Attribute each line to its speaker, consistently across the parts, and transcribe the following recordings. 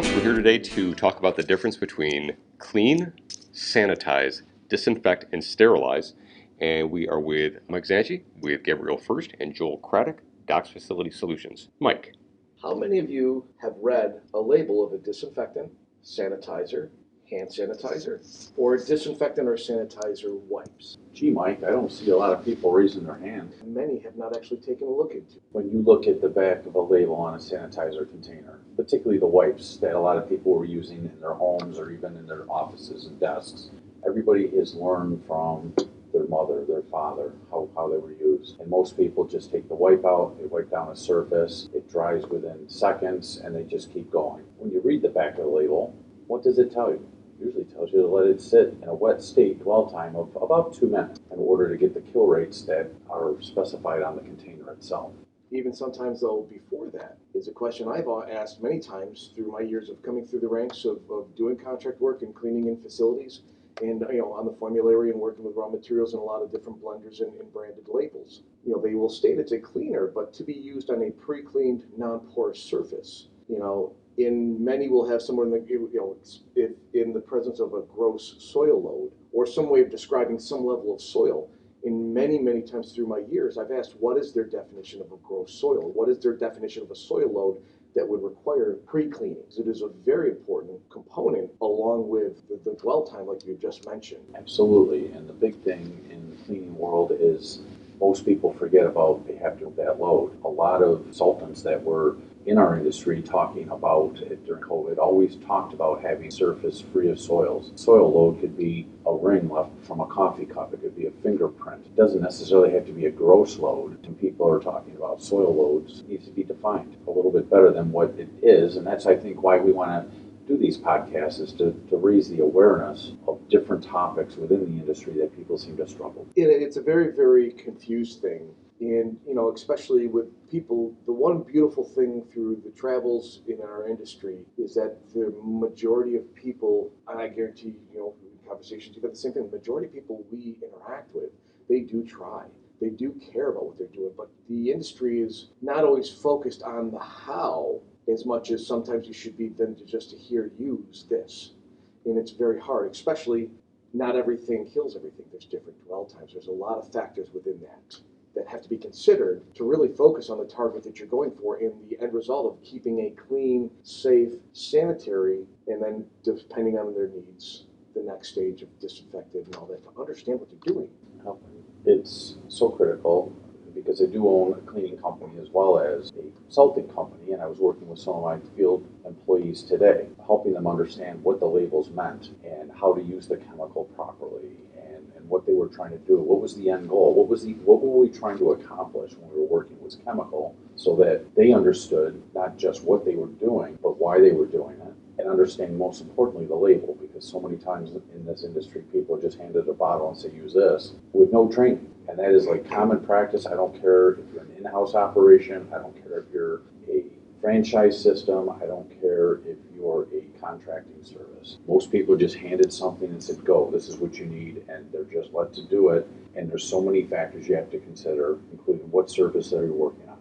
Speaker 1: folks, we're here today to talk about the difference between clean, sanitize, disinfect, and sterilize. And we are with Mike Zanche, with Gabriel First, and Joel Craddock, Doc's Facility Solutions. Mike.
Speaker 2: How many of you have read a label of a disinfectant, sanitizer, hand sanitizer, or a disinfectant or sanitizer wipes?
Speaker 3: Gee, Mike, I don't see a lot of people raising their hand.
Speaker 2: Many have not actually taken a look into.
Speaker 3: When you look at the back of a label on a sanitizer container, particularly the wipes that a lot of people were using in their homes or even in their offices and desks, everybody has learned from their mother, their father, how they were used. And most people just take the wipe out, they wipe down a surface, it dries within seconds, and they just keep going. When you read the back of the label, what does it tell you? It usually tells you to let it sit in a wet state dwell time of about 2 minutes in order to get the kill rates that are specified on the container itself.
Speaker 2: Even sometimes, though, before that is a question I've asked many times through my years of coming through the ranks of doing contract work and cleaning in facilities, and on the formulary and working with raw materials and a lot of different blenders and branded labels. They will state it's a cleaner, but to be used on a pre-cleaned, non-porous surface. In many will have somewhere in the if in the presence of a gross soil load or some way of describing some level of soil. In many times through my years, I've asked what is their definition of a gross soil? What is their definition of a soil load that would require pre-cleaning? It is a very important component along with the dwell time like you just mentioned.
Speaker 3: Absolutely, and the big thing in the cleaning world is most people forget about they have to have that load. A lot of consultants that were in our industry talking about it during COVID always talked about having surface free of soils. Soil load could be a ring left from a coffee cup. It could be a fingerprint. It doesn't necessarily have to be a gross load. When people are talking about soil loads, it needs to be defined a little bit better than what it is. And that's, I think, why we want to do these podcasts, is to raise the awareness of different topics within the industry that people seem to struggle with.
Speaker 2: It's a very confused thing. And, especially with people, the one beautiful thing through the travels in our industry is that the majority of people, and I guarantee, in conversations, you've got the same thing, the majority of people we interact with, they do try. They do care about what they're doing, but the industry is not always focused on the how as much as sometimes you should be than just to hear use this. And it's very hard, especially not everything kills everything. There's different dwell times. There's a lot of factors within that have to be considered to really focus on the target that you're going for in the end result of keeping a clean, safe, sanitary, and then depending on their needs, the next stage of disinfected and all that, to understand what they're doing.
Speaker 3: It's so critical because I do own a cleaning company as well as a consulting company, and I was working with some of my field employees today, helping them understand what the labels meant and how to use the chemical properly and what they were trying to do. What was the end goal? What were we trying to accomplish when we were working with chemical, so that they understood not just what they were doing, but why they were doing it, and understanding most importantly the label, because so many times in this industry people are just handed a bottle and say use this with no training. And that is like common practice. I don't care if you're an in-house operation, I don't care if you're a franchise system, I don't care if you're a contracting service. Most people just handed something and said, go, this is what you need, and they're just let to do it. And there's so many factors you have to consider, including what surface are you working on.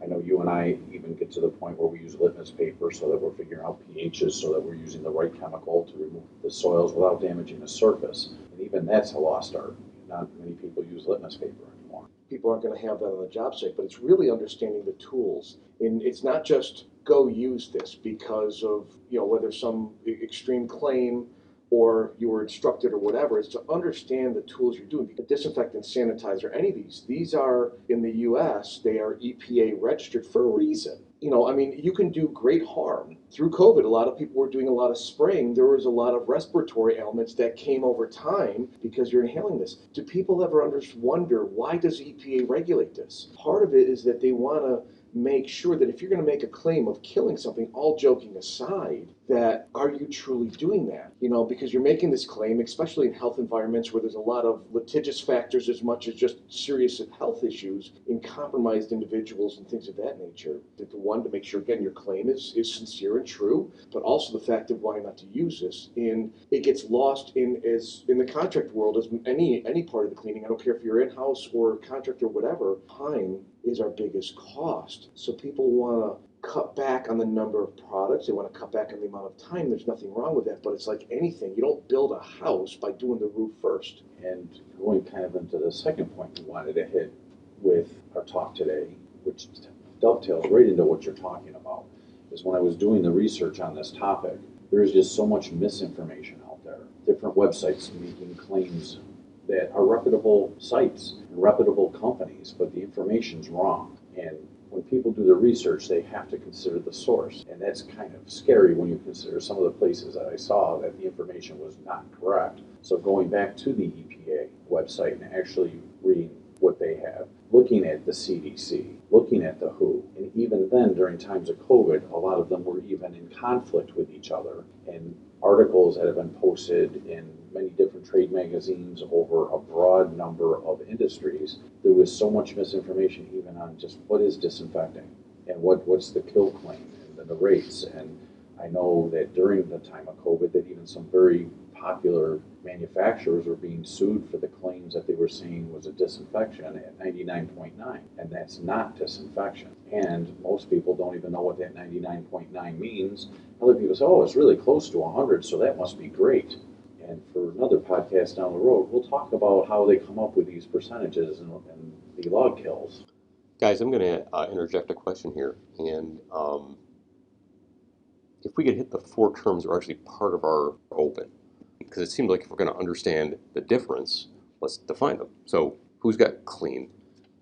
Speaker 3: I know you and I even get to the point where we use litmus paper so that we're figuring out pHs so that we're using the right chemical to remove the soils without damaging the surface. And even that's a lost art. Not many people use litmus paper anymore.
Speaker 2: People aren't going to have that on the job site, but it's really understanding the tools. And it's not just go use this because of, whether some extreme claim or you were instructed or whatever. It's to understand the tools you're doing. Disinfectant, sanitizer, any of these are in the US, they are EPA registered for a reason. You can do great harm. Through COVID, a lot of people were doing a lot of spraying. There was a lot of respiratory ailments that came over time because you're inhaling this. Do people ever wonder, why does EPA regulate this? Part of it is that they want to make sure that if you're going to make a claim of killing something, all joking aside, that are you truly doing that? Because you're making this claim, especially in health environments where there's a lot of litigious factors as much as just serious health issues in compromised individuals and things of that nature. That the one, to make sure, again, your claim is sincere and true, but also the fact of why not to use this. And it gets lost in the contract world as any part of the cleaning. I don't care if you're in-house or contract or whatever, time is our biggest cost. So people want to cut back on the number of products. They want to cut back on the amount of time. There's nothing wrong with that, but it's like anything. You don't build a house by doing the roof first.
Speaker 3: And going kind of into the second point we wanted to hit with our talk today, which dovetails right into what you're talking about, is when I was doing the research on this topic, there's just so much misinformation out there. Different websites making claims that are reputable sites and reputable companies, but the information's wrong. And when people do the research, they have to consider the source. And that's kind of scary when you consider some of the places that I saw that the information was not correct. So going back to the EPA website and actually reading what they have, looking at the CDC, looking at the WHO, and even then during times of COVID, a lot of them were even in conflict with each other. And articles that have been posted in many different trade magazines over a broad number of industries, there was so much misinformation even on just what is disinfecting and what's the kill claim and the rates. And I know that during the time of COVID that even some very popular manufacturers were being sued for the claims that they were saying was a disinfection at 99.9, and that's not disinfection. And most people don't even know what that 99.9 means. Other people say, oh, it's really close to 100, so that must be great. And for another podcast down the road, we'll talk about how they come up with these percentages and the log kills.
Speaker 1: Guys, I'm going to interject a question here. And if we could hit the four terms that are actually part of our open, because it seems like if we're going to understand the difference, let's define them. So who's got clean?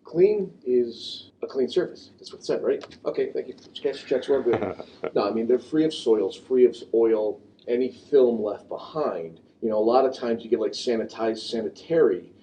Speaker 2: Clean is a clean surface. That's what it said, right? Okay, thank you. Checks well good. No, I mean, they're free of soils, free of oil, any film left behind. You know, a lot of times you get like Sanitize, sanitary.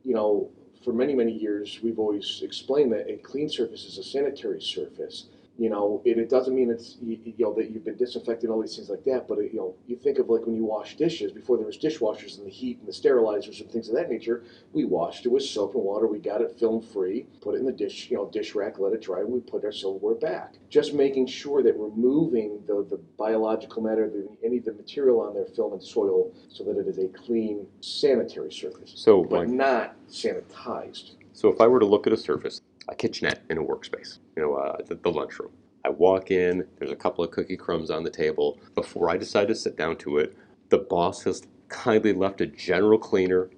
Speaker 2: You know, for many, many years, we've always explained that a clean surface is a sanitary surface. You know, and it doesn't mean it's, you know, that you've been disinfecting all these things like that, but, you know, you think of like when you wash dishes, before there was dishwashers and the heat and the sterilizers and things of that nature, we washed it with soap and water, we got it film free, put it in the dish, you know, dish rack, let it dry, and we put our silverware back. Just making sure that we're moving the biological matter, any of the material on their film and soil, so that it is a clean sanitary surface,
Speaker 1: So,
Speaker 2: but not sanitized.
Speaker 1: So if I were to look at a surface, a kitchenette in a workspace, the lunchroom, I walk in, there's a couple of cookie crumbs on the table. Before I decide to sit down to it, the boss has kindly left a general cleaner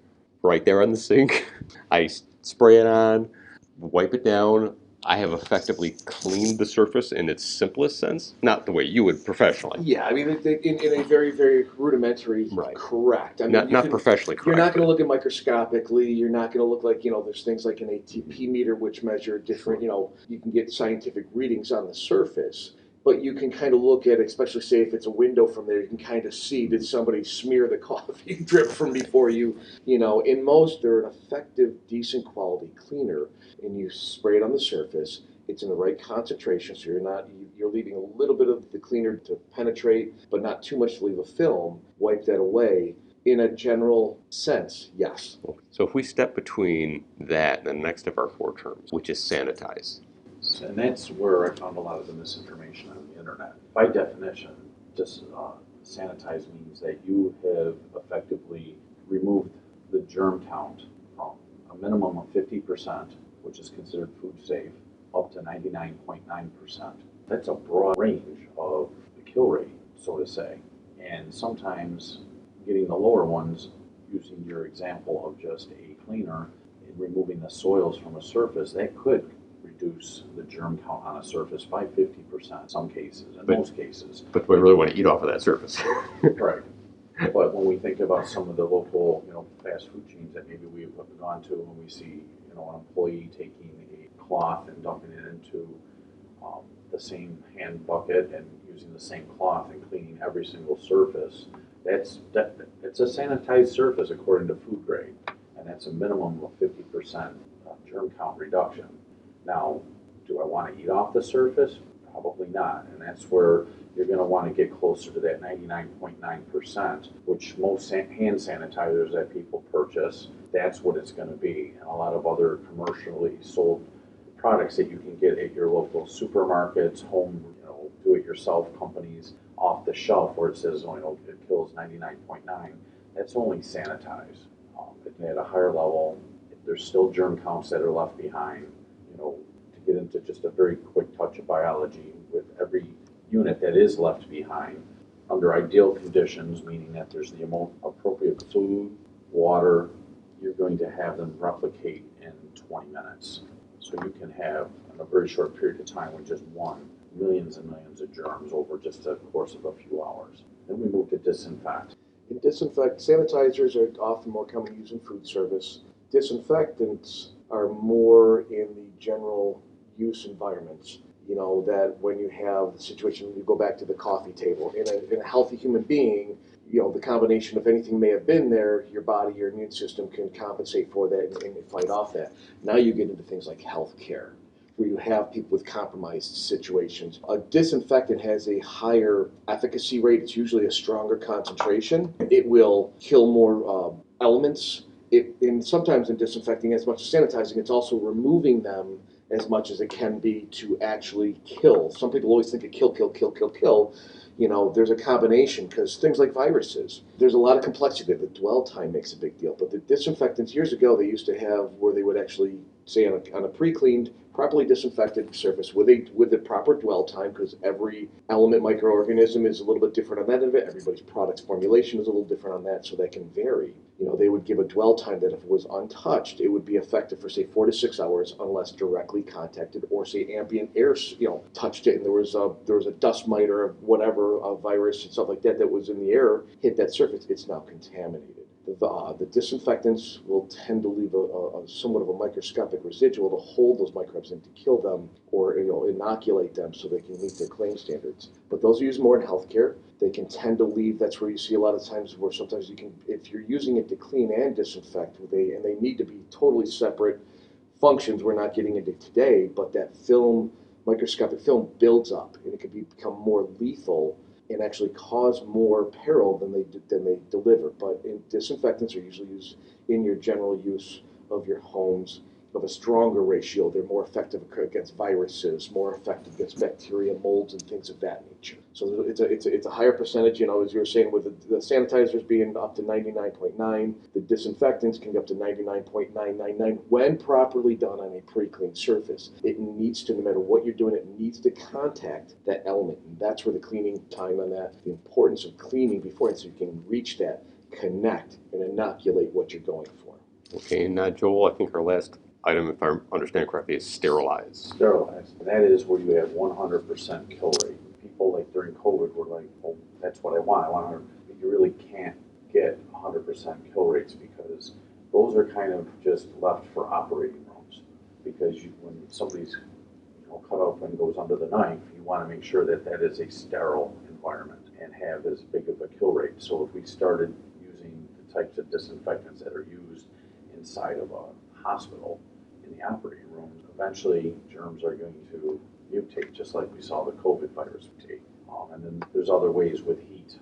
Speaker 1: right there on the sink. I spray it on, wipe it down. I have effectively cleaned the surface in its simplest sense, not the way you would professionally.
Speaker 2: Yeah, I mean, in a very, very rudimentary,
Speaker 1: Right.
Speaker 2: correct. I mean,
Speaker 1: Not professionally correct.
Speaker 2: You're not going to look at microscopically. You're not going to look like, you know, there's things like an ATP meter which measure different, you know, you can get scientific readings on the surface. But you can kind of look at, especially say if it's a window from there, you can kind of see, did somebody smear the coffee drip from before you, you know. In most, they're an effective, decent quality cleaner, and you spray it on the surface. It's in the right concentration, so you're leaving a little bit of the cleaner to penetrate, but not too much to leave a film. Wipe that away. In a general sense, yes.
Speaker 1: So if we step between that and the next of our four terms, which is sanitize.
Speaker 3: And that's where I found a lot of the misinformation on the internet. By definition, just sanitize means that you have effectively removed the germ count from a minimum of 50%, which is considered food safe, up to 99.9%. That's a broad range of the kill rate, so to say. And sometimes getting the lower ones, using your example of just a cleaner and removing the soils from a surface, that could reduce the germ count on a surface by 50% in some cases, in most cases.
Speaker 1: But we really want to eat off of that surface.
Speaker 3: Right. But when we think about some of the local, you know, fast food chains that maybe we've gone to, and we see, you know, an employee taking a cloth and dumping it into the same hand bucket and using the same cloth and cleaning every single surface, it's a sanitized surface according to food grade, and that's a minimum of 50% germ count reduction. Now, do I want to eat off the surface? Probably not, and that's where you're going to want to get closer to that 99.9%, which most hand sanitizers that people purchase, that's what it's going to be. And a lot of other commercially sold products that you can get at your local supermarkets, home, you know, do-it-yourself companies off the shelf where it says, you know, it kills 99.9, that's only sanitized. At a higher level, there's still germ counts that are left behind. You know, to get into just a very quick touch of biology, with every unit that is left behind under ideal conditions, meaning that there's the appropriate food, water, you're going to have them replicate in 20 minutes. So you can have, in a very short period of time with just one, millions and millions of germs over just a course of a few hours. Then we move to disinfect.
Speaker 2: In disinfect, sanitizers are often more commonly used in food service. Disinfectants are more in the general use environments. You know, that when you have the situation, you go back to the coffee table. In a healthy human being, you know, the combination of anything may have been there, your body, your immune system can compensate for that and fight off that. Now you get into things like healthcare, where you have people with compromised situations. A disinfectant has a higher efficacy rate. It's usually a stronger concentration. It will kill more elements. And sometimes in disinfecting, as much as sanitizing, it's also removing them as much as it can be to actually kill. Some people always think of kill. You know, there's a combination, because things like viruses, there's a lot of complexity. The dwell time makes a big deal. But the disinfectants years ago, they used to have where they would actually say on a pre-cleaned, properly disinfected surface with the proper dwell time, because every element microorganism is a little bit different on that end of it. Everybody's product's formulation is a little different on that, so that can vary. You know, they would give a dwell time that if it was untouched, it would be effective for say 4 to 6 hours unless directly contacted, or say ambient air, you know, touched it and there was a dust mite or whatever, a virus and stuff like that that was in the air, hit that surface, it's now contaminated. The disinfectants will tend to leave a somewhat of a microscopic residual to hold those microbes in, to kill them or, you know, inoculate them so they can meet their claim standards. But those are used more in healthcare. They can tend to leave. That's where you see a lot of times where sometimes you can, if you're using it to clean and disinfect, and they need to be totally separate functions. We're not getting into today, but that film, microscopic film, builds up and it can become more lethal and actually cause more peril than they deliver. But disinfectants are usually used in your general use of your homes of a stronger ratio. They're more effective against viruses, more effective against bacteria, molds, and things of that nature. So it's a higher percentage, you know, as you were saying, with the sanitizers being up to 99.9, the disinfectants can get up to 99.999 when properly done on a pre-cleaned surface. It needs to, no matter what you're doing, it needs to contact that element. And that's where the cleaning time on that, the importance of cleaning beforehand so you can reach that, connect, and inoculate what you're going for.
Speaker 1: Okay, and Joel, I think our last item, if I understand correctly, is sterilize.
Speaker 3: Sterilize. And that is where you have 100% kill rate. People, like during COVID, were like, well, that's what I want. But you really can't get 100% kill rates, because those are kind of just left for operating rooms. Because when somebody's cut open and goes under the knife, you want to make sure that that is a sterile environment and have as big of a kill rate. So if we started using the types of disinfectants that are used inside of a hospital, in the operating room, eventually germs are going to mutate, just like we saw the COVID virus mutate. And then there's other ways with heat,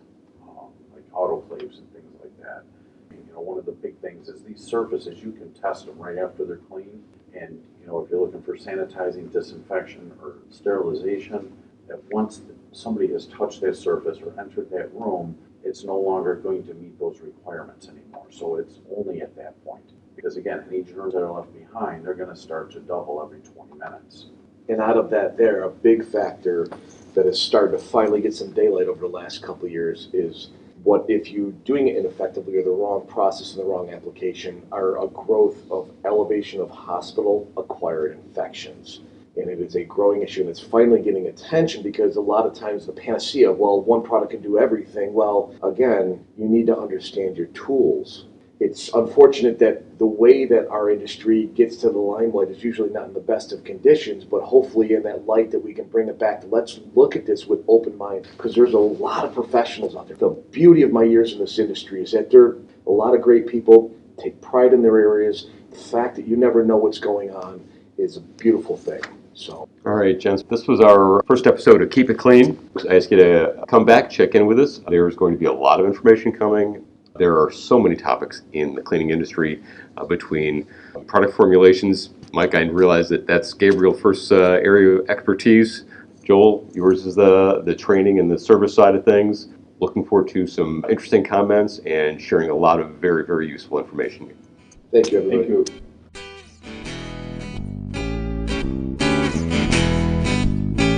Speaker 3: like autoclaves and things like that. You know, one of the big things is these surfaces, you can test them right after they're clean. And, you know, if you're looking for sanitizing, disinfection, or sterilization, that once somebody has touched that surface or entered that room, it's no longer going to meet those requirements anymore. So it's only at that point. Because again, any germs that are left behind, they're going to start to double every 20 minutes.
Speaker 2: And out of that, a big factor that has started to finally get some daylight over the last couple of years is what if you're doing it ineffectively or the wrong process and the wrong application are a growth of elevation of hospital-acquired infections. And it is a growing issue, and it's finally getting attention because a lot of times the panacea, well, one product can do everything. Well, again, you need to understand your tools. It's unfortunate that the way that our industry gets to the limelight is usually not in the best of conditions, but hopefully in that light that we can bring it back. Let's look at this with open mind, because there's a lot of professionals out there. The beauty of my years in this industry is that there are a lot of great people, take pride in their areas. The fact that you never know what's going on is a beautiful thing. So.
Speaker 1: All right, gents, this was our first episode of Keep It Clean. I ask you to come back, check in with us. There's going to be a lot of information coming. There are so many topics in the cleaning industry between product formulations. Mike, I realize that that's Gabriel First's area of expertise. Joel, yours is the training and the service side of things. Looking forward to some interesting comments and sharing a lot of very, very useful information.
Speaker 2: Thank you, everybody.
Speaker 3: Thank you.